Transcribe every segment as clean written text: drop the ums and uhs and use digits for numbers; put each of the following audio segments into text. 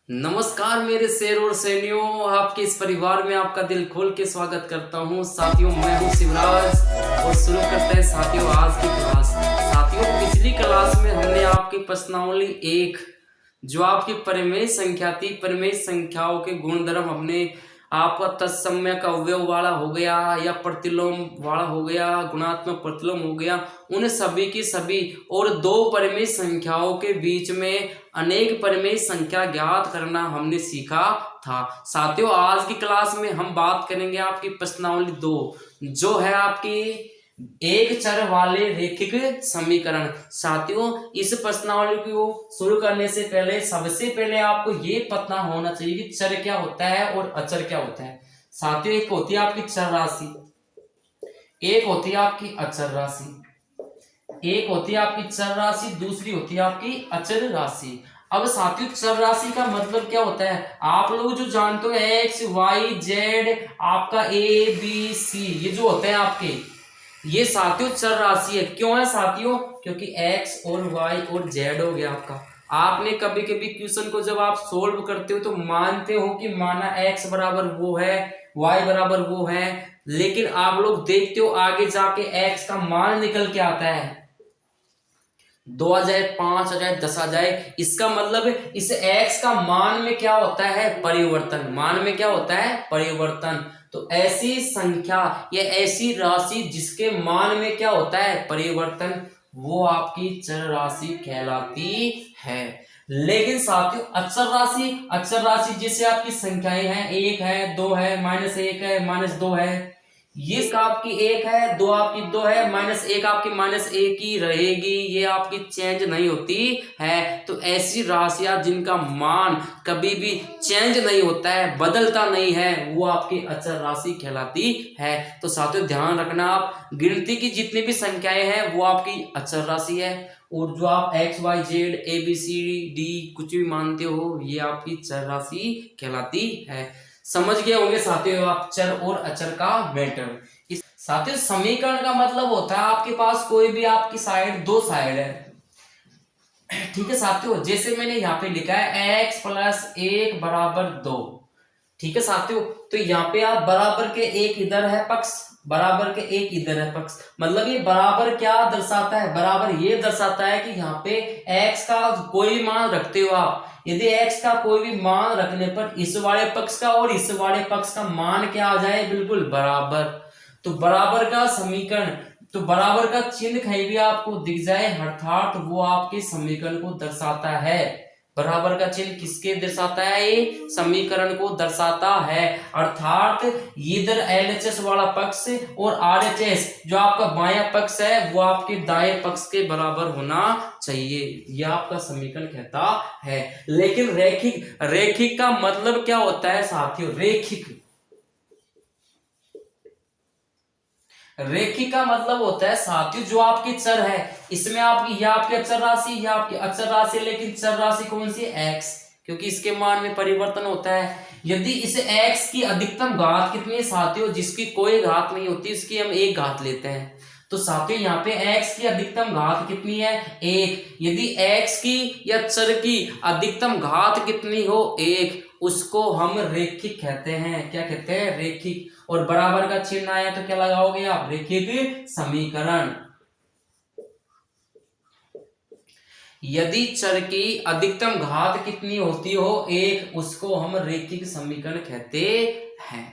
नमस्कार मेरे शेर और सैनियों, आपके इस परिवार में आपका दिल खोल के स्वागत करता हूं। साथियों, मैं हूं शिवराज और शुरू करते हैं साथियों आज की क्लास। साथियों, पिछली क्लास में हमने आपकी प्रश्नावली 1 जो आपकी परिमेय संख्या थी, परिमेय संख्याओं के गुणधर्म हमने आपका तत्समयक अवयव वाला हो गया या प्रतिलोम वाला हो गया, गुणात्मक प्रतिलोम हो गया, उन सभी की सभी और दो परिमेय संख्याओं के बीच में अनेक परिमेय संख्या ज्ञात करना हमने सीखा था। साथियों, आज की क्लास में हम बात करेंगे आपकी प्रश्नावली 2 जो है आपकी एक चर वाले रैखिक समीकरण। साथियों, इस प्रश्नावली को शुरू करने से पहले सबसे पहले आपको ये पता होना चाहिए कि चर क्या होता है और अचर क्या होता है। साथियों, एक होती है आपकी चर राशि, एक होती है आपकी अचर राशि, एक होती है आपकी चर राशि, दूसरी होती है आपकी अचर राशि। अब साथियों, चर राशि का मतलब क्या होता है? आप लोग जो जानते हो एक्स वाई जेड, आपका ए बी सी, ये जो होते हैं आपके, ये साथियों चर राशि है। क्यों है साथियों? क्योंकि x और y और z हो गया आपका। आपने कभी कभी क्वेश्चन को जब आप सोल्व करते हो तो मानते हो कि माना x बराबर वो है, y बराबर वो है, लेकिन आप लोग देखते हो आगे जाके x का मान निकल के आता है, 2 आ जाए, 5 आ जाए, 10 आ जाए। इसका मतलब इस x का मान में क्या होता है? परिवर्तन। मान में क्या होता है? परिवर्तन। तो ऐसी संख्या या ऐसी राशि जिसके मान में क्या होता है? परिवर्तन, वो आपकी चर राशि कहलाती है। लेकिन साथियों, अचर राशि, अचर राशि जैसे आपकी संख्याएं हैं, 1 है, 2 है, -1 है, -2 है, ये आपकी 1 है, 2 आपकी 2 है, -1 आपकी -1 ही रहेगी, ये आपकी चेंज नहीं होती है। तो ऐसी राशियां जिनका मान कभी भी चेंज नहीं होता है, बदलता नहीं है, वो आपकी अचर राशि कहलाती है। तो साथियों ध्यान रखना, आप गिनती की जितनी भी संख्याएं हैं वो आपकी अचर राशि है, और जो आप X Y Z A B C D कुछ भी मानते हो, ये आपकी चर राशि कहलाती है। समझ गए होंगे साथियों आप चर और अचर का मैटर। इस साथियों, समीकरण का मतलब होता है आपके पास कोई भी आपकी साइड, दो साइड है, ठीक है साथियों। जैसे मैंने यहाँ पे लिखा है x + 1 = 2, ठीक है साथियों। तो यहाँ पे आप बराबर के एक इधर है पक्ष, बराबर के एक इधर है पक्ष, मतलब ये बराबर क्या दर्शाता है? बराबर ये दर्शाता है कि यहाँ पे x का कोई भी मान रखते हो आप, यदि x का कोई भी मान रखने पर इस वाले पक्ष का और इस वाले पक्ष का मान क्या आ जाए? बिल्कुल बराबर। तो बराबर का समीकरण, तो बराबर का चिन्ह कहीं भी आपको दिख जाए, अर्थात वो आपके समीकरण को दर्शाता है। बराबर का चिन्ह किसके दर्शाता है? ये समीकरण को दर्शाता है। अर्थात इधर LHS वाला पक्ष और RHS जो आपका बायां पक्ष है वो आपके दाएं पक्ष के बराबर होना चाहिए, यह आपका समीकरण कहता है। लेकिन रैखिक, रैखिक का मतलब क्या होता है साथियों? रैखिक, रेखिक का मतलब होता है साथियों जो आपकी चर है, इसमें आपकी यह आपकी अचर राशि, यह आपकी अचर राशि, लेकिन चर राशि कौन सी? x, क्योंकि इसके मान में परिवर्तन होता है। यदि इस x की अधिकतम घात कितनी है साथियों? जिसकी कोई घात नहीं होती, इसकी हम एक घात लेते हैं। तो साथियों यहाँ पे x की अधिकतम घात कितनी है? 1। यदि x की या चर की अधिकतम घात कितनी हो? 1, उसको हम रेखिक कहते हैं। क्या कहते हैं? रेखिक। और बराबर का चिन्ह आया तो क्या लगाओगे आप? रेखिक समीकरण। यदि चर की अधिकतम घात कितनी होती हो? 1, उसको हम रेखिक समीकरण कहते हैं।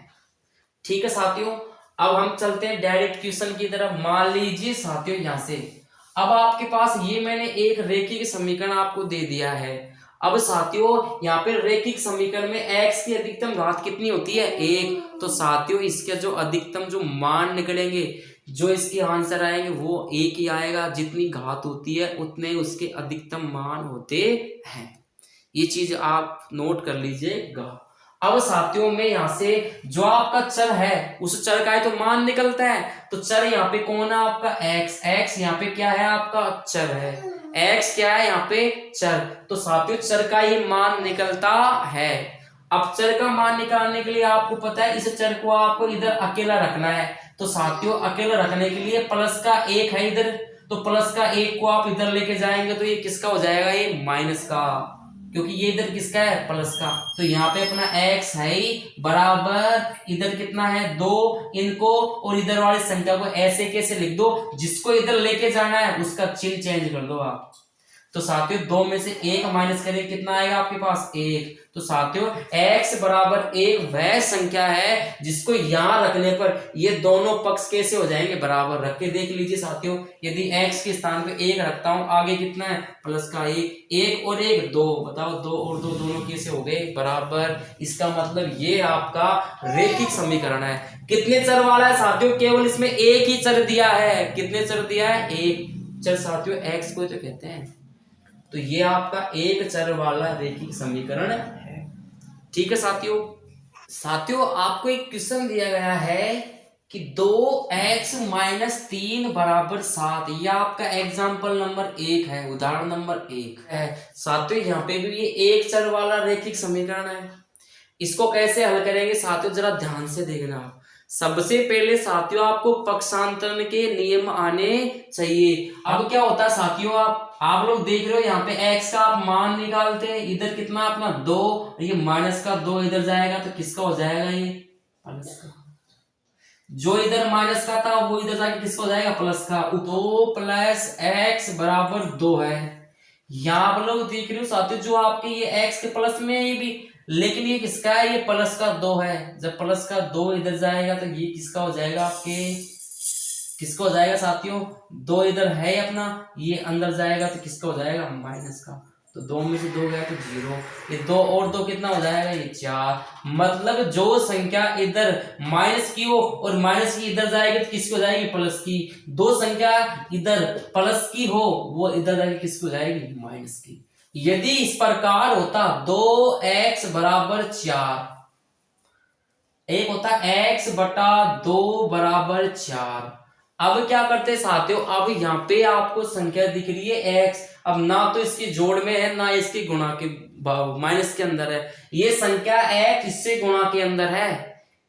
ठीक है साथियों, अब हम चलते हैं डायरेक्ट क्वेश्चन की तरफ। मान लीजिए साथियों यहां से अब आपके पास ये मैंने एक रेखिक समीकरण आपको दे दिया है। अब साथियों यहाँ पे रेखिक समीकरण में x की अधिकतम घात कितनी होती है? 1। तो साथियों इसके जो अधिकतम जो मान निकलेंगे, जो इसके आंसर आएंगे वो 1 ही आएगा। जितनी घात होती है उतने उसके अधिकतम मान होते हैं, ये चीज आप नोट कर लीजिएगा। अब साथियों में यहां से जो आपका चर है उस चर का ही तो मान निकलता है। तो चर यहाँ पे कौन है? आपका x। x यहाँ पे क्या है? आपका चर है। x क्या है यहाँ पे? चर। तो साथियों चर का ही मान निकलता है। अब चर का मान निकालने के लिए आपको पता है इस चर को आपको इधर अकेला रखना है। तो साथियों अकेला रखने के लिए प्लस का 1 है इधर, तो प्लस का 1 को आप इधर लेके जाएंगे तो ये किसका हो जाएगा? ये माइनस का। क्योंकि ये इधर किसका है, प्लस का। तो यहाँ पे अपना x है ही बराबर इधर कितना है 2, इनको और इधर वाली संख्या को ऐसे कैसे लिख दो, जिसको इधर लेके जाना है उसका चिन्ह चेंज कर दो आप। तो साथियों 2 में से 1 माइनस करेंगे कितना आएगा आपके पास 1। तो साथियों x बराबर 1 वह संख्या है जिसको यहां रखने पर ये दोनों पक्ष कैसे हो जाएंगे, बराबर। रख के देख लीजिए साथियों, यदि x के स्थान पे 1 रखता हूं, आगे कितना है प्लस का 1 और 1 2, बताओ 2 और 2 दोनों कैसे हो गए, बराबर। इसका मतलब ये आपका रैखिक समीकरण है। कितने चर वाला है साथियों, केवल इसमें एक ही चर दिया है। कितने चर दिया है, एक चर साथियों, x को तो कहते हैं। तो ये आपका एक चर वाला रैखिक समीकरण है। ठीक है साथियों आपको एक क्वेश्चन दिया गया है कि 2x - 3 बराबर 7। यह आपका एग्जाम्पल नंबर 1 है, उदाहरण नंबर 1 है साथियों। यहाँ पे भी ये एक चर वाला रैखिक समीकरण है। इसको कैसे हल करेंगे साथियों, जरा ध्यान से देखना आप। सबसे पहले साथियों आपको पक्षांतरण के नियम आने चाहिए। अब क्या होता है साथियों, आप लोग देख रहे हो यहाँ पे x का आप मान निकालते हैं, इधर कितना अपना 2, ये माइनस का 2 इधर जाएगा तो किसका हो जाएगा, ये प्लस का। जो इधर माइनस का था वो इधर जाके किसका हो जाएगा, प्लस का। 2 + x बराबर 2 है। यहाँ आप लोग देख रहे हो साथियों, जो आपके ये x के प्लस में है ये भी, लेकिन ये किसका है, ये प्लस का 2 है। जब प्लस का 2 इधर जाएगा तो ये किसका हो जाएगा, आपके किसका हो जाएगा साथियों, 2 इधर है अपना, ये अंदर जाएगा तो किसका हो जाएगा, माइनस का। तो 2 में से 2 गया तो 0, ये 2 और 2 कितना हो जाएगा, ये 4। मतलब जो संख्या इधर माइनस की हो और माइनस की इधर जाएगी तो किसकी हो जाएगी, प्लस की। दो संख्या इधर प्लस की हो वो इधर जाएगी किसकी हो जाएगी, माइनस की। यदि इस प्रकार होता 2x बराबर 4, एक होता x बटा 2 बराबर 4। अब क्या करते साथियों, अब यहाँ पे आपको संख्या दिख रही है x, अब ना तो इसकी जोड़ में है ना इसकी गुणा के माइनस के अंदर है। ये संख्या x इससे गुणा के अंदर है।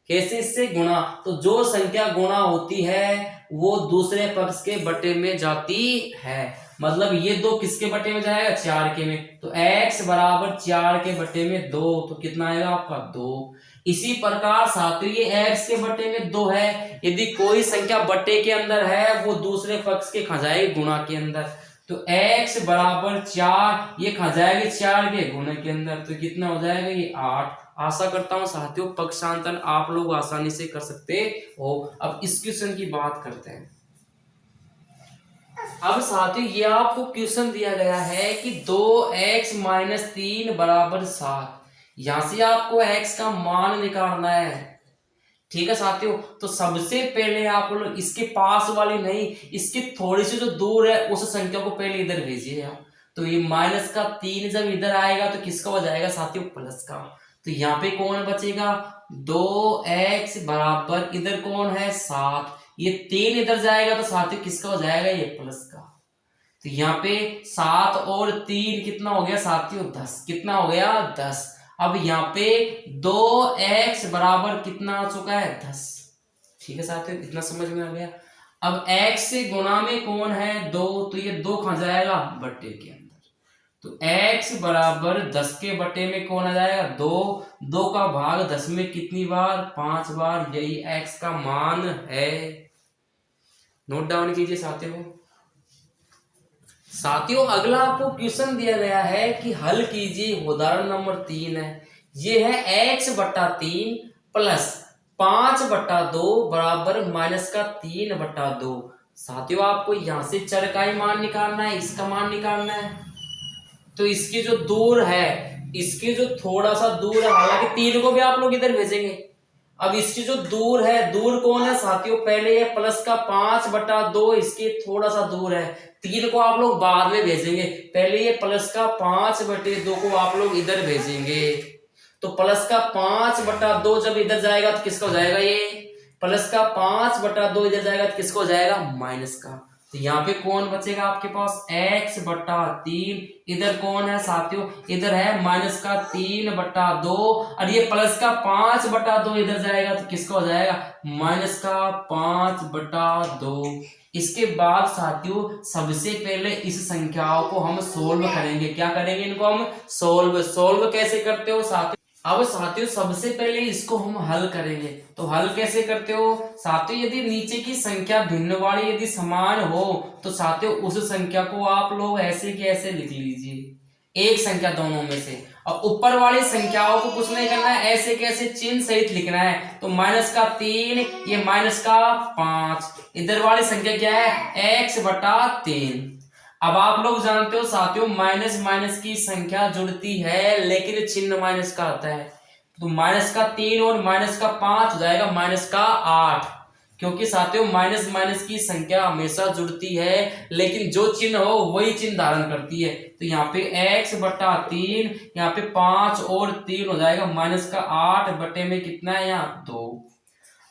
कैसे, इससे गुणा। तो जो संख्या गुणा होती है वो दूसरे पक्ष के बटे में जाती है। मतलब ये 2 किसके बटे में जाएगा, 4 के में। तो x बराबर 4 के बटे में 2, तो कितना आएगा आपका 2। इसी प्रकार साथियों ये x के बटे में 2 है। यदि कोई संख्या बटे के अंदर है वो दूसरे पक्ष के खा जाएगी गुणा के अंदर। तो x बराबर 4, ये खा जाएगी 4 के गुणे के अंदर, तो कितना हो जाएगा, ये 8। आशा करता हूं साथियों पक्षांतरण आप लोग आसानी से कर सकते हो। अब इस क्वेश्चन की बात करते हैं। अब साथियों ये आपको क्वेश्चन दिया गया है कि 2x - 3 बराबर 7। यहां से आपको x का मान निकालना है। ठीक है साथियों, तो सबसे पहले आप लोग इसके पास वाली नहीं, इसकी थोड़ी सी जो दूर है उस संख्या को पहले इधर भेजिए आप। तो ये -3 जब इधर आएगा तो किसका हो जाएगा साथियों, प्लस का। तो यहाँ पे कौन बचेगा, 2x बराबर इधर कौन है 7, ये 3 इधर जाएगा तो साथियों किसका हो जाएगा, ये प्लस का। तो यहाँ पे 7 और 3 कितना हो गया साथियों, 10। कितना हो गया, 10। अब यहाँ पे 2x बराबर कितना आ चुका है, 10। ठीक है साथियों, इतना समझ में आ गया। अब x से गुणा में कौन है 2, तो ये 2 खा जाएगा बट्टे के अंदर। तो x बराबर 10 के बटे में कौन आ जाएगा, 2। 2 का भाग 10 में कितनी बार, 5 बार। यही x का मान है। नोट डाउन कीजिए साथियों अगला आपको क्वेश्चन दिया गया है कि हल कीजिए। उदाहरण नंबर 3 है। ये है x बटा 3 प्लस 5 बटा 2 बराबर -3 बटा 2। साथियों आपको यहां से चर का ही मान निकालना है, इसका मान निकालना है। तो इसकी जो दूर है, इसकी जो थोड़ा सा दूर है, हालांकि 3 को भी आप लोग इधर भेजेंगे। अब इसकी जो दूर है, दूर कौन है साथियों, पहले ये प्लस का 5 बटा 2 इसके थोड़ा सा दूर है। 3 को आप लोग बाद में भेजेंगे, पहले ये प्लस का 5 बटे 2 को आप लोग इधर भेजेंगे। तो प्लस का 5 बटा 2 जब इधर जाएगा तो किसका हो जाएगा, ये प्लस का 5 बटा 2 इधर जाएगा तो किसका हो जाएगा, माइनस का। तो यहाँ पे कौन बचेगा आपके पास, x बटा 3। इधर कौन है साथियों, इधर है -3 बटा 2, और ये प्लस का 5 बटा 2 इधर जाएगा तो किसका हो जाएगा, -5 बटा 2। इसके बाद साथियों सबसे पहले इस संख्याओं को हम सोल्व करेंगे। क्या करेंगे? इनको हम सोल्व कैसे करते हो साथियों? अब साथियों सबसे पहले इसको हम हल करेंगे। तो हल कैसे करते हो साथियों? यदि नीचे की संख्या भिन्न वाली यदि समान हो तो साथियों उस संख्या को आप लोग ऐसे के ऐसे लिख लीजिए, एक संख्या दोनों में से। और ऊपर वाली संख्याओं को कुछ नहीं करना है, ऐसे कैसे चिन्ह सहित लिखना है। तो -3, ये -5, इधर वाली संख्या क्या है? x/3। अब आप लोग जानते हो साथियों माइनस माइनस की संख्या जुड़ती है लेकिन चिन्ह माइनस का आता है। तो -3 और -5 हो जाएगा -8, क्योंकि साथियों माइनस माइनस की संख्या हमेशा जुड़ती है लेकिन जो चिन्ह हो वही चिन्ह धारण करती है। तो यहाँ पे x/3, यहाँ पे 5 और 3 हो जाएगा -8 बटे में कितना है यहाँ 2।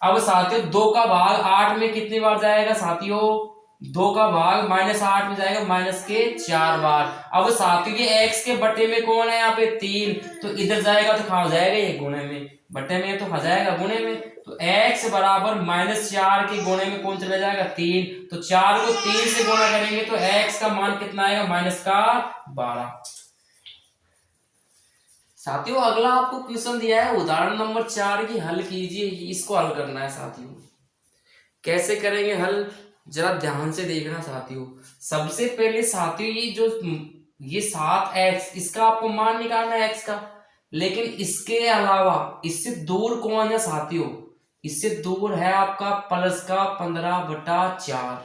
अब साथियों 2 का भाग 8 में कितनी बार जाएगा साथियों? 2 का भाग -8 में जाएगा -4 बार। अब साथियों ये x के बटे में कौन है? यहाँ पे 3, तो इधर जाएगा तो कहाँ हो जाएगा? ये गुणे में, बटे में तो खा जाएगा गुणे में। तो x बराबर -4 के गुणे में कौन चला जाएगा? 3। तो 4 को 3 से गुणा करेंगे तो x का मान कितना आएगा? -12। साथियों अगला आपको क्वेश्चन दिया है उदाहरण नंबर 4 की हल कीजिए। इसको हल करना है साथियों। कैसे करेंगे हल? जरा ध्यान से देखना साथियों। सबसे पहले साथियों ये 7x, इसका आपको मान निकालना है x का। लेकिन इसके अलावा इससे दूर कौन है साथियों? इससे दूर है आपका प्लस का 15/4।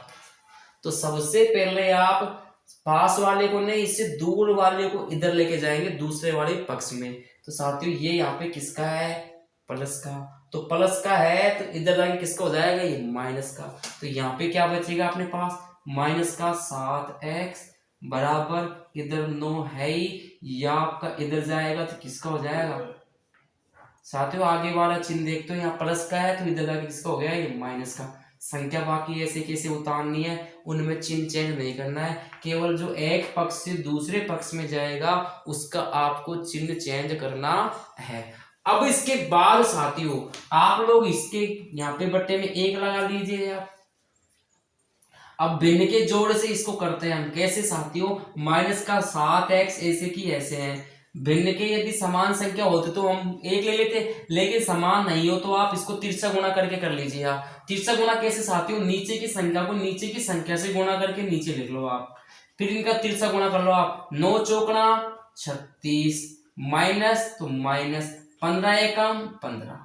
तो सबसे पहले आप पास वाले को नहीं, इससे दूर वाले को इधर लेके जाएंगे दूसरे वाले पक्ष में। तो साथियों ये यहाँ पे किसका है? प्लस का। तो प्लस का है तो इधर जाएंगे किसका हो जाएगा? ये माइनस का। तो यहाँ पे क्या बचेगा अपने पास? -7x बराबर इधर 9 है ही, या आपका इधर जाएगा तो किसका हो जाएगा साथियों? आगे वाला चिन्ह देखते हो, यहाँ प्लस का है तो इधर जाके किसका हो गया? ये माइनस का। संख्या बाकी ऐसे कैसे उतारनी है, उनमें चिन्ह चेंज नहीं करना है, केवल जो एक पक्ष से दूसरे पक्ष में जाएगा उसका आपको चिन्ह चेंज करना है। अब इसके बाद साथियों आप लोग इसके यहाँ पे बट्टे में 1 लगा लीजिए आप। अब भिन्न के जोड़ से इसको करते हैं हम। कैसे साथियों? -7x ऐसे की ऐसे हैं। भिन्न के यदि समान संख्या होते तो हम 1 ले लेते, लेकिन समान नहीं हो तो आप इसको तिरछा गुणा करके कर लीजिए आप। तिरछा गुणा कैसे साथियों? नीचे की संख्या को नीचे की संख्या से गुणा करके नीचे लिख लो आप, फिर इनका तिरछा गुणा कर लो आप। 9 चौकड़ा 36 माइनस तो माइनस 15 एकम 15।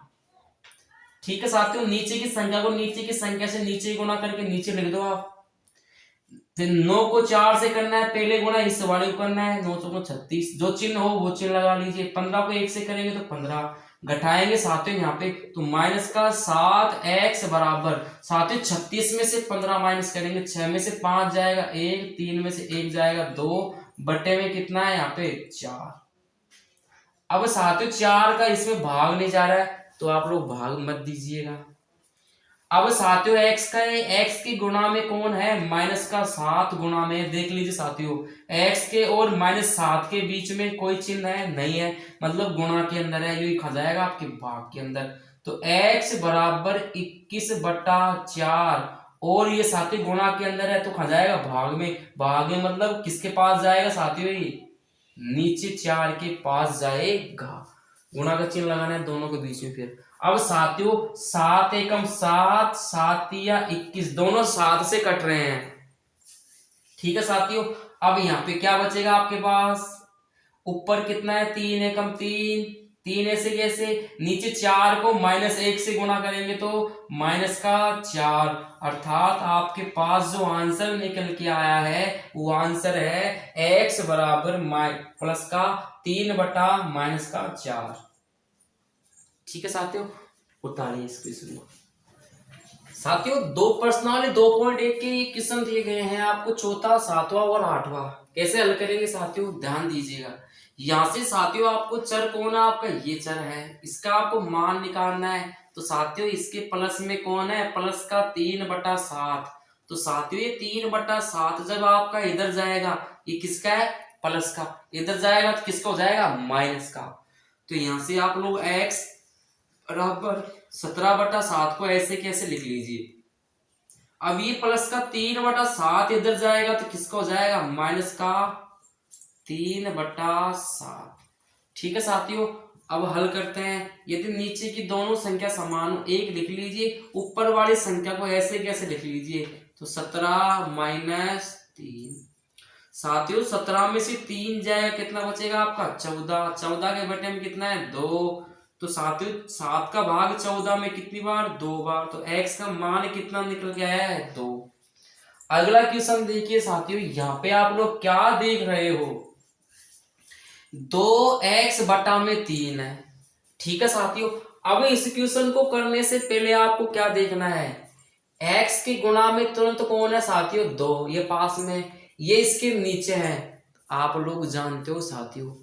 ठीक है साथियों, नीचे की संख्या को नीचे की संख्या से नीचे गुणा करके नीचे लिख दो आप। फिर 9 को 4 से करना है, पहले गुणा इस वाले को करना है। 9 चौको 36, जो चिन्ह हो वो चिन्ह लगा लीजिए। 15 को 1 से करेंगे तो 15 घटाएंगे साथियों यहाँ पे तो -7x बराबर साथियों 36 में से 15 माइनस करेंगे, 6 में से 5 जाएगा 1, 3 में से 1 जाएगा 2, बटे में कितना है यहाँ पे 4। अब साथियों 4 का इसमें भाग नहीं जा रहा है तो आप लोग भाग मत दीजिएगा। अब साथियों x की गुणा में कौन है? -7 गुणा में। देख लीजिए साथियों x के और -7 के बीच में कोई चिन्ह है? नहीं है, मतलब गुणा के अंदर है, यही खा जाएगा आपके भाग के अंदर। तो x बराबर 21/4 और ये साथियों गुणा के अंदर है तो खा जाएगा भाग में। भाग में मतलब किसके पास जाएगा साथियों? ये नीचे 4 के पास जाएगा। गुणा का चिन्ह लगाना है दोनों के बीच में। फिर अब साथियों 7 एकम 7, 7 या 21, दोनों 7 से कट रहे हैं। ठीक है साथियों, अब यहाँ पे क्या बचेगा आपके पास? ऊपर कितना है? 3 एकम 3, 3 ऐसे कैसे? नीचे 4 को -1 से गुणा करेंगे तो -4, अर्थात आपके पास जो आंसर निकल के आया है वो आंसर है x बराबर +3/-4। ठीक है साथियों, उतारिए इस क्वेश्चन को। साथियों 2 प्रश्न वाले 2.1 के क्वेश्चन दिए गए हैं आपको, चौथा, 7वां और 8वां। कैसे हल करेंगे साथियों? ध्यान दीजिएगा। यहाँ से साथियों आपको चर कौन है? आपका ये चर है, इसका आपको मान निकालना है। तो साथियों इसके प्लस में कौन है? प्लस का 3/7। तो साथियों ये 3/7 जब आपका इधर जाएगा, ये किसका है? प्लस का। इधर जाएगा तो किसका हो जाएगा? माइनस का। तो यहाँ से आप लोग x बराबर 17/7 को ऐसे कैसे लिख लीजिए। अब ये प्लस का 3/7 इधर जाएगा तो किसका हो जाएगा, माइनस का 3/7। ठीक है साथियों, अब हल करते हैं। यदि नीचे की दोनों संख्या समान हो, एक लिख लीजिए, ऊपर वाली संख्या को ऐसे कैसे लिख लीजिए, तो 17 माइनस 3। साथियों 17 में से 3 जाएगा, कितना बचेगा आपका 14। 14 के बटे में कितना है 2। तो साथियों 7 का भाग 14 में कितनी बार, 2 बार। तो x का मान कितना निकल के आया है 2। अगला क्वेश्चन देखिए साथियों, यहाँ पे आप लोग क्या देख रहे हो, 2x/3 है। ठीक है साथियों, अब इस क्वेश्चन को करने से पहले आपको क्या देखना है, x के गुणा में तुरंत कौन है साथियों 2, ये पास में, ये इसके नीचे है। आप लोग जानते हो साथियों,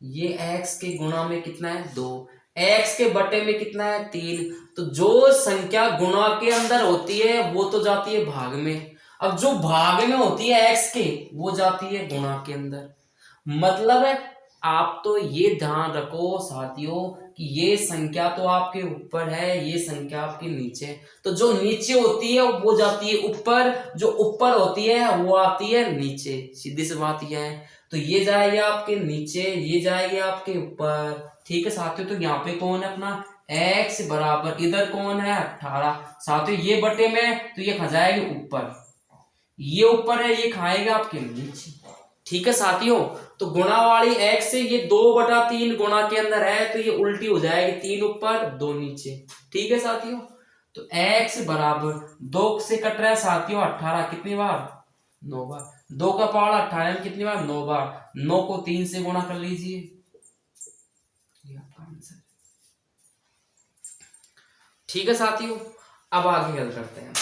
ये x के गुणा में कितना है 2, x के बटे में कितना है 3। तो जो संख्या गुणा के अंदर होती है वो तो जाती है भाग में, अब जो भाग में होती है x के, वो जाती है गुणा के अंदर। मतलब है आप तो ये ध्यान रखो साथियों कि ये संख्या तो आपके ऊपर है, ये संख्या आपके नीचे। तो जो नीचे होती है वो जाती है ऊपर, जो ऊपर होती है वो आती है नीचे। सीधी सी बात यह है। तो ये जाएगी आपके नीचे, ये जाएगी आपके ऊपर। ठीक है साथियों, तो यहाँ पे कौन है अपना x बराबर, इधर कौन है 18। साथियों ये बटे में, तो ये खा जाएगी ऊपर, ये ऊपर है, ये खाएगा आपके नीचे। ठीक है साथियों, तो गुणा वाली x से ये 2/3 गुणा के अंदर है, तो ये उल्टी हो जाएगी, 3 ऊपर 2 नीचे। ठीक है साथियों, तो x बराबर 2 से कट रहा है साथियों 18, कितनी बार 9 बार। 2 का पावर 18 में कितनी बार 9 बार। 9 को 3 से गुणा कर लीजिए, ये आपका आंसर। ठीक है साथियों, अब आगे हल करते हैं।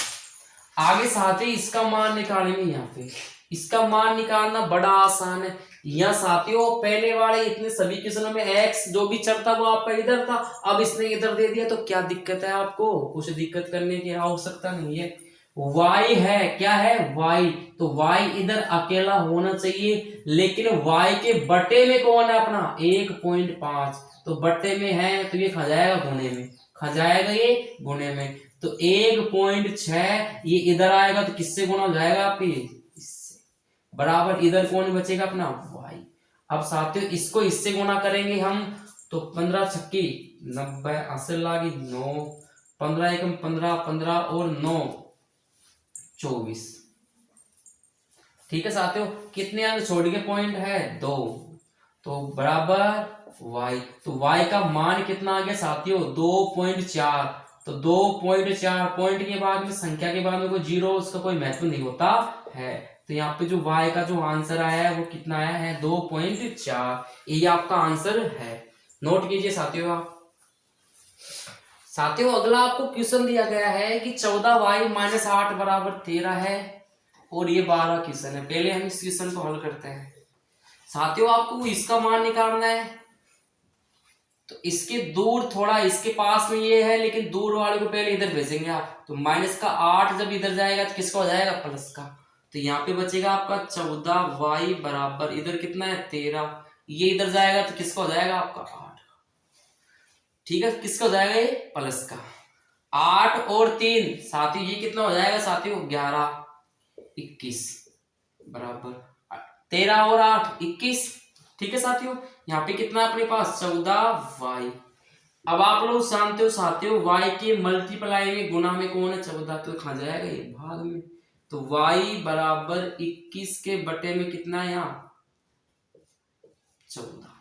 आगे साथियों इसका मान निकालेंगे। यहाँ पे इसका मान निकालना बड़ा आसान है। यहाँ साथियों पहले वाले इतने सभी क्वेश्चनों में x जो भी चर था वो आपका इधर था, अब इसने इधर दे दिया, तो क्या दिक्कत है आपको, कुछ दिक्कत करने की आवश्यकता नहीं है। y है, क्या है y, तो y इधर अकेला होना चाहिए, लेकिन y के बटे में कौन है अपना 1.5, तो बटे में है तो ये खा जाएगा गुणे में, खा जाएगा ये गुणे में। तो 1.6 ये इधर आएगा तो किससे गुणा हो जाएगा आपके, इससे, बराबर इधर कौन बचेगा अपना y। अब साथियों इसको इससे गुणा करेंगे हम, तो 15 छक्की 90, 80 लागी 9, 15 एकम 15, 15 और 9 24। ठीक है साथियों, कितने अंक छोड़ के पॉइंट है 2, तो बराबर y। तो y का मान कितना आ गया साथियों 2.4। तो 2.4 पॉइंट के बाद में, संख्या के बाद में कोई जीरो, उसका कोई महत्व नहीं होता है। तो यहाँ पे जो y का जो आंसर आया है वो कितना आया है 2.4, ये आपका आंसर है। नोट कीजिए साथियों आप। साथियों अगला आपको क्वेश्चन दिया गया है कि 14y - 8 बराबर 13 है, और ये 12 क्वेश्चन है। पहले हम इस क्वेश्चन को हल करते हैं। साथियों आपको इसका मान निकालना है, तो इसके दूर थोड़ा इसके पास में ये है, लेकिन दूर वाले को पहले इधर भेजेंगे आप। तो -8 जब इधर जाएगा तो किसका हो जाएगा प्लस का। तो यहाँ पे बचेगा आपका 14y बराबर इधर कितना है 13, ये इधर जाएगा तो किसका हो जाएगा आपका 8। ठीक है, किसका हो जाएगा ये प्लस का 8 और 3 साथियों ये कितना हो जाएगा साथियों 11, 21 बराबर 13 और 8 21। ठीक है साथियों, यहाँ पे कितना है अपने पास 14y। अब आप लोग जानते हो साथियों y के मल्टीप्लाई में गुणा में कौन है 14, तो खा जाएगा ये भाग में। तो y बराबर 21 के बटे में कितना है यहाँ 14।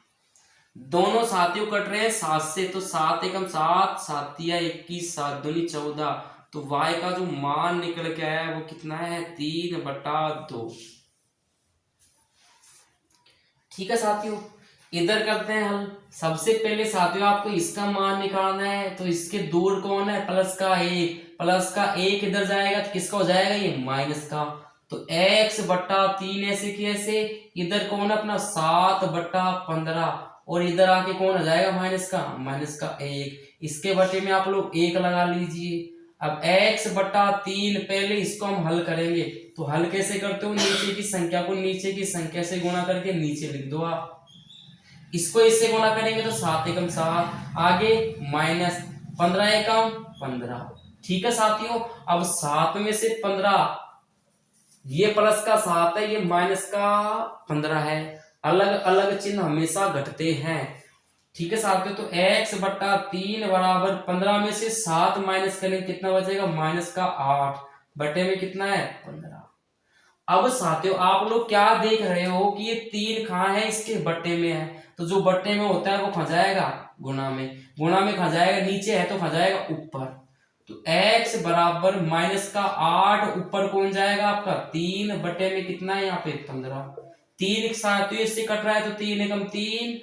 दोनों साथियों कट रहे हैं 7 से, तो 7 एकम 7, 7 या 21, 7 दूनी 14। तो y का जो मान निकल के आया है वो कितना है 3/2। ठीक है साथियों, इधर करते हैं हल। सबसे पहले साथियों आपको इसका मान निकालना है, तो इसके दूर कौन है प्लस का 1, प्लस का 1 इधर जाएगा तो किसका हो जाएगा ये माइनस का। तो x/3 ऐसे की ऐसे, इधर कौन है अपना 7/15, और इधर आके कौन हो जाएगा माइनस का 1। इसके बटे में आप लोग 1 लगा लीजिए। अब x/3 पहले इसको हम हल करेंगे, तो हल कैसे करते हो, नीचे की संख्या को नीचे की संख्या से गुणा करके नीचे लिख दो आप। इसको इससे गुणा करेंगे तो 7 एकम 7, आगे -15 एकम 15। ठीक है साथियों, अब 7 में से 15, ये प्लस का 7 है, ये माइनस का 15 है। अलग अलग चिन्ह हमेशा घटते हैं। ठीक है साथियों, तो x बट्टा 3 बराबर 15 में से 7 माइनस करेंगे कितना बचेगा, माइनस का 8 बटे में कितना है 15। अब साथियों आप लोग क्या देख रहे हो कि ये 3 कहाँ है, इसके बट्टे में है, तो जो बट्टे में होता है वो खा जाएगा गुणा में, गुणा में खा जाएगा, नीचे है तो खा जाएगा ऊपर। तो x बराबर माइनस का 8 ऊपर कौन जाएगा आपका 3 बटे में कितना है यहाँ पे 15। 3 साथियों इससे कट रहा है तो 3 एकम 3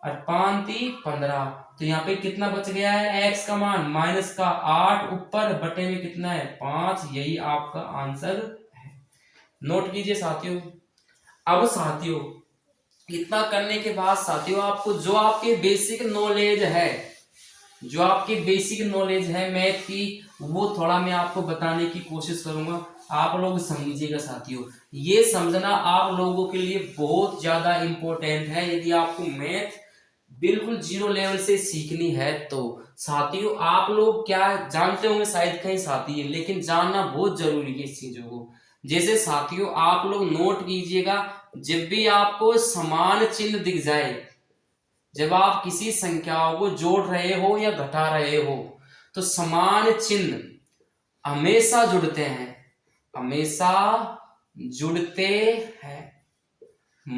और 5 3 15, तो यहाँ पे कितना बच गया है x का मान माइनस का 8 ऊपर बटे में कितना है 5। यही आपका आंसर है, नोट कीजिए साथियों। अब साथियों इतना करने के बाद साथियों आपको जो आपके बेसिक नॉलेज है, जो आपकी बेसिक नॉलेज है मैथ की, वो थोड़ा मैं आपको बताने की कोशिश करूंगा, आप लोग समझिएगा साथियों। ये समझना आप लोगों के लिए बहुत ज्यादा इंपॉर्टेंट है। यदि आपको मैथ बिल्कुल जीरो लेवल से सीखनी है तो साथियों आप लोग क्या जानते होंगे शायद कहीं साथी, लेकिन जानना बहुत जरूरी है इस चीजों को। जैसे साथियों आप लोग नोट कीजिएगा, जब भी आपको समान चिन्ह दिख जाए, जब आप किसी संख्याओं को जोड़ रहे हो या घटा रहे हो, तो समान चिन्ह हमेशा जुड़ते हैं, हमेशा जुड़ते हैं।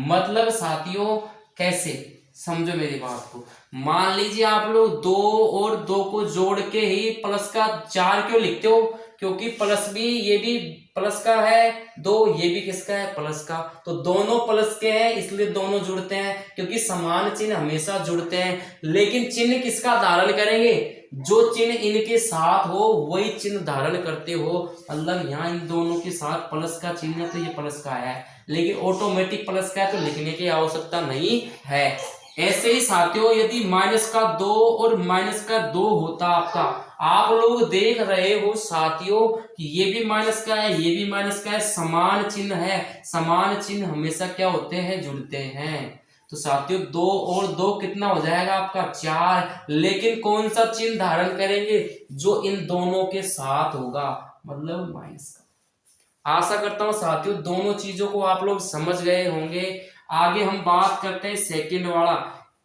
मतलब साथियों कैसे, समझो मेरी बात को। मान लीजिए आप लोग 2 और 2 को जोड़ के ही प्लस का 4 क्यों लिखते हो, क्योंकि प्लस भी, ये भी प्लस का है 2, ये भी किसका है प्लस का, तो दोनों प्लस के हैं इसलिए दोनों जुड़ते हैं, क्योंकि समान चिन्ह हमेशा जुड़ते हैं। लेकिन चिन्ह किसका धारण करेंगे, जो चिन्ह इनके साथ हो वही चिन्ह धारण करते हो। मतलब यहाँ इन दोनों के साथ प्लस का चिन्ह है तो ये प्लस का है, लेकिन ऑटोमेटिक प्लस का है तो लिखने की आवश्यकता नहीं है। ऐसे ही साथियों यदि माइनस का 2 और माइनस का 2 होता आपका, आप लोग देख रहे हो साथियों कि ये भी माइनस का है, ये भी माइनस का है, समान चिन्ह है, समान चिन्ह हमेशा क्या होते हैं, जुड़ते हैं। तो साथियों 2 और 2 कितना हो जाएगा आपका 4, लेकिन कौन सा चिन्ह धारण करेंगे, जो इन दोनों के साथ होगा, मतलब माइनस का। आशा करता हूं साथियों दोनों चीजों को आप लोग समझ गए होंगे। आगे हम बात करते हैं सेकंड वाला,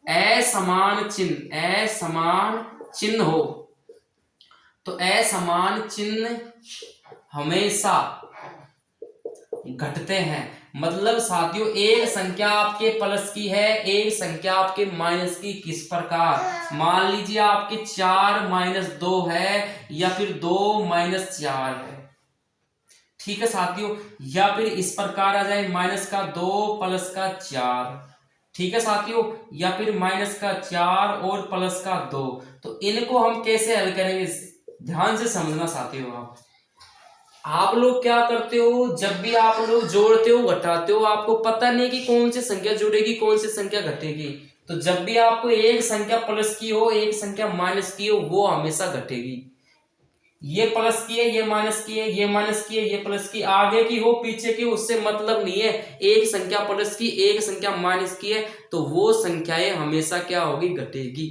असमान चिन्ह। असमान चिन्ह हो तो असमान चिन्ह हमेशा घटते हैं। मतलब साथियों एक संख्या आपके प्लस की है, एक संख्या आपके माइनस की। किस प्रकार, मान लीजिए आपके 4 माइनस 2 है, या फिर 2 माइनस 4 है, ठीक है साथियों, या फिर इस प्रकार आ जाए माइनस का 2 प्लस का 4, ठीक है साथियों, या फिर माइनस का 4 और प्लस का 2। तो इनको हम कैसे हल करेंगे, ध्यान से समझना साथियों। आप लोग क्या करते हो, जब भी आप लोग जोड़ते हो घटाते हो, आपको पता नहीं कि कौन सी संख्या जुड़ेगी कौन सी संख्या घटेगी। तो जब भी आपको एक संख्या प्लस की हो एक संख्या माइनस की हो, वो हमेशा घटेगी। ये प्लस की है, ये माइनस की है, ये माइनस की है, ये प्लस की, आगे की हो पीछे की उससे मतलब नहीं है। एक संख्या प्लस की एक संख्या माइनस की है तो वो संख्याएं हमेशा क्या होगी, घटेगी।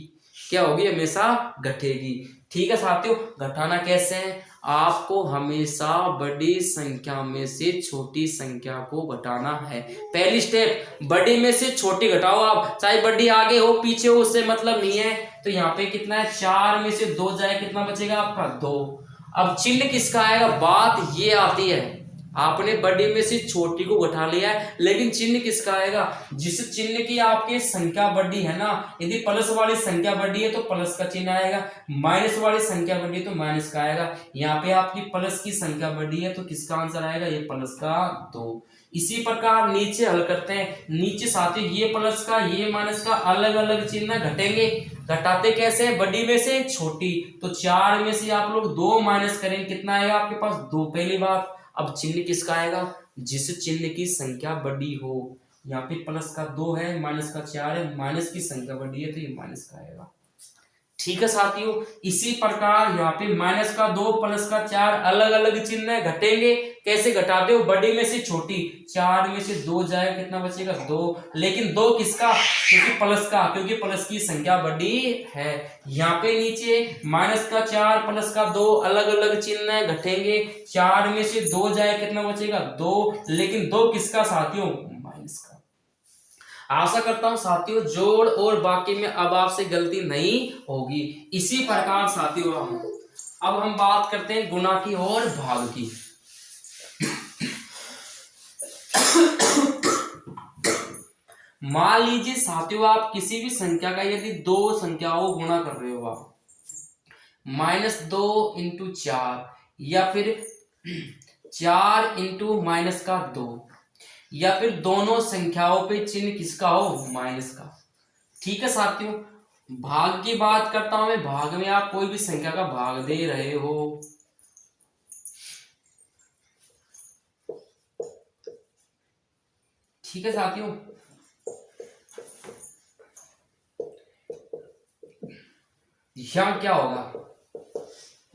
क्या होगी, हमेशा घटेगी। ठीक है साथियों, घटाना कैसे है, आपको हमेशा बड़ी संख्या में से छोटी संख्या को घटाना है। पहली स्टेप, बड़ी में से छोटी घटाओ आप, चाहे बड़ी आगे हो पीछे हो उससे मतलब नहीं है। तो यहाँ पे कितना है, 4 में से 2 जाए कितना बचेगा आपका 2। अब चिन्ह किसका आएगा, बात ये आती है, आपने बड़ी में से छोटी को घटा लिया है, लेकिन चिन्ह किसका आएगा, जिस चिन्ह की आपकी संख्या बड़ी है ना। यदि प्लस वाली संख्या बड़ी है तो प्लस का चिन्ह आएगा, माइनस वाली संख्या बड़ी है तो माइनस का आएगा। यहाँ पे आपकी प्लस की संख्या बड़ी है तो किसका आंसर आएगा, ये प्लस का 2। इसी प्रकार नीचे हल करते हैं। नीचे साथी ये प्लस का ये माइनस का अलग अलग चिन्ह घटेंगे। घटाते कैसे, बड़ी में से छोटी, तो 4 में से आप लोग 2 माइनस करेंगे कितना आएगा आपके पास 2, पहली बात। अब चिन्ह किसका आएगा, जिस चिन्ह की संख्या बड़ी हो। यहाँ पे प्लस का 2 है, माइनस का 4 है, माइनस की संख्या बड़ी है तो ये माइनस का आएगा। ठीक है साथियों, इसी प्रकार यहाँ पे माइनस का 2 प्लस का 4 अलग अलग चिन्ह घटेंगे। कैसे घटाते हो, बड़ी में से छोटी, 4 में से 2 जाए कितना बचेगा 2, लेकिन 2 किसका, क्योंकि प्लस का, क्योंकि प्लस की संख्या बड़ी है। यहाँ पे नीचे माइनस का 4 प्लस का 2 अलग अलग चिन्ह घटेंगे, 4 में से 2 जाए कितना बचेगा 2, लेकिन 2 किसका साथियों, माइनस का। आशा करता हूं साथियों जोड़ और बाकी में अब आपसे गलती नहीं होगी। इसी प्रकार साथियों अब हम बात करते हैं गुणा की और भाग की। मान लीजिए साथियों आप किसी भी संख्या का यदि 2 संख्याओं को गुणा कर रहे हो आप, -2 इंटू 4 या फिर 4 इंटू माइनस का 2, या फिर दोनों संख्याओं पे चिन्ह किसका हो, माइनस का। ठीक है साथियों, भाग की बात करता हूं मैं। भाग में आप कोई भी संख्या का भाग दे रहे हो, ठीक है साथियों। यहां क्या होगा,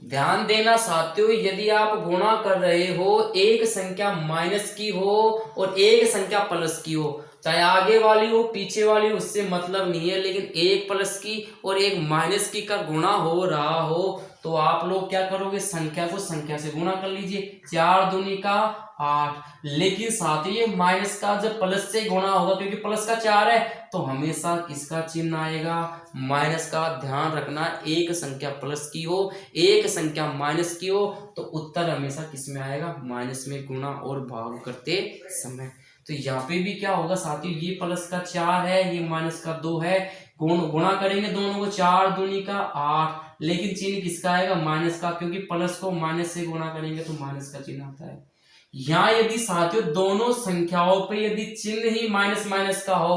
ध्यान देना साथियों, यदि आप गुणा कर रहे हो, एक संख्या माइनस की हो और एक संख्या प्लस की हो, चाहे आगे वाली हो पीछे वाली हो, उससे मतलब नहीं है, लेकिन एक प्लस की और एक माइनस की का गुणा हो रहा हो तो आप लोग क्या करोगे, संख्या को संख्या से गुणा कर लीजिए। 4 दूनी का 8, लेकिन साथ ही ये माइनस का जब प्लस से गुणा होगा, क्योंकि प्लस का 4 है तो हमेशा किसका चिन्ह आएगा, माइनस का। ध्यान रखना, एक संख्या प्लस की हो एक संख्या माइनस की हो तो उत्तर हमेशा किस में आएगा, माइनस में, गुणा और भाग करते समय। तो यहाँ पे भी क्या होगा साथियों, ये प्लस का 4 है, ये माइनस का 2 है, गुणा करेंगे दोनों को, 4 दूनी का 8, लेकिन चिन्ह किसका आएगा, माइनस का, क्योंकि प्लस को माइनस से गुणा करेंगे तो माइनस का चिन्ह आता है। यहाँ यदि साथियों दोनों संख्याओं पे यदि चिन्ह ही माइनस माइनस का हो,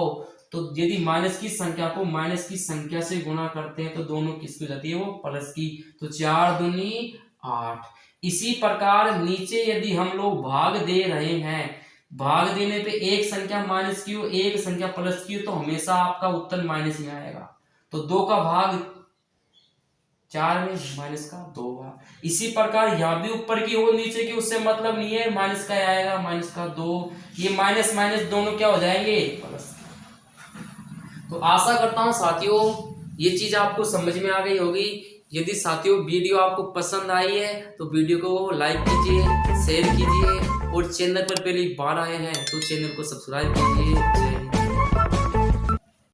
तो यदि माइनस की संख्या को माइनस की संख्या से गुणा करते हैं तो दोनों किसकी हो जाती है, वो प्लस की। तो 4 दूनी 8। इसी प्रकार नीचे यदि हम लोग भाग दे रहे हैं, भाग देने पे एक संख्या माइनस की हो एक संख्या प्लस की हो तो हमेशा आपका उत्तर माइनस में आएगा। तो 2 का भाग 4 में, माइनस का 2 भाग। इसी प्रकार यहाँ भी ऊपर की हो नीचे की उससे मतलब नहीं है, माइनस का आएगा, माइनस का 2, ये माइनस माइनस दोनों क्या हो जाएंगे, प्लस। तो आशा करता हूं साथियों ये चीज आपको समझ में आ गई होगी। यदि साथियों वीडियो आपको पसंद आई है तो वीडियो को लाइक कीजिए, शेयर कीजिए, और चैनल पर पहली बार आए हैं तो चैनल को सब्सक्राइब कीजिए। जय हिंद।